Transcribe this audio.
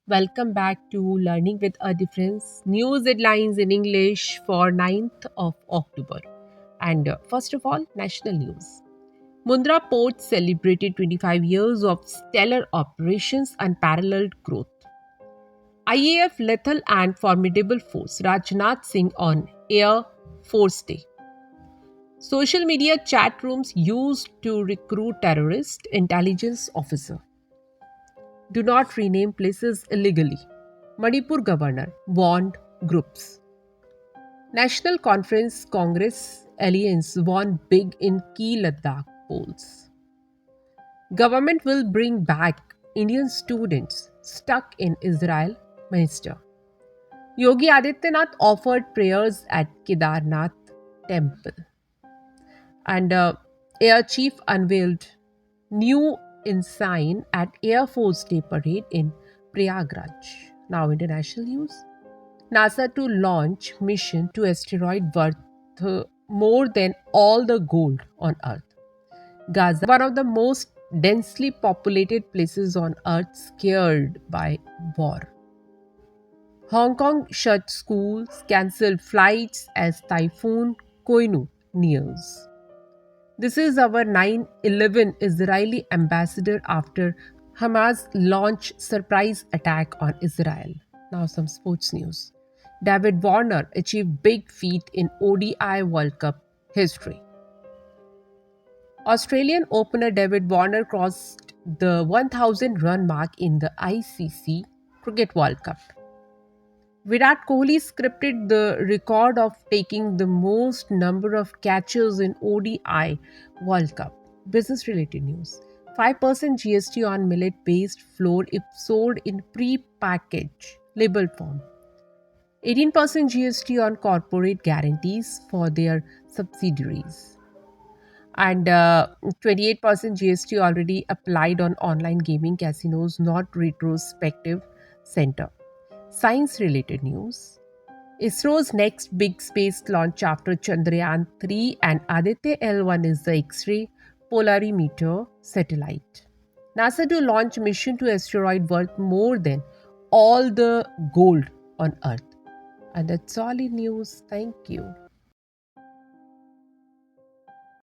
Welcome back to Learning with a Difference news headlines in English for 9th of October. And first of all, national news. Mundra Port celebrated 25 years of stellar operations and paralleled growth. IAF lethal and formidable force Rajnath Singh on Air Force Day. Social media chat rooms used to recruit terrorist intelligence officer. Do not rename places illegally. Manipur governor warned groups. National Conference Congress Alliance won big in key Ladakh polls. Government will bring back Indian students stuck in Israel, Minister. Yogi Adityanath offered prayers at Kedarnath temple. And Air Chief unveiled new ensign at Air Force Day parade in Prayagraj. Now, international news. NASA to launch mission to asteroid worth more than all the gold on Earth. Gaza, one of the most densely populated places on Earth, scared by war. Hong Kong shut schools, cancelled flights as Typhoon Koinu nears. This is our 9/11 Israeli ambassador after Hamas launched surprise attack on Israel. Now some sports news. David Warner achieved big feat in ODI World Cup history. Australian opener David Warner crossed the 1000 run mark in the ICC Cricket World Cup. Virat Kohli scripted the record of taking the most number of catches in ODI World Cup. Business related news. 5% GST on millet based flour if sold in pre-packaged label form. 18% GST on corporate guarantees for their subsidiaries. And 28% GST already applied on online gaming casinos, not retrospective center. Science related news. ISRO's next big space launch after Chandrayaan 3 and Aditya L1 is the X-ray polarimeter satellite. NASA to launch mission to asteroid worth more than all the gold on Earth. And that's all in news. Thank you.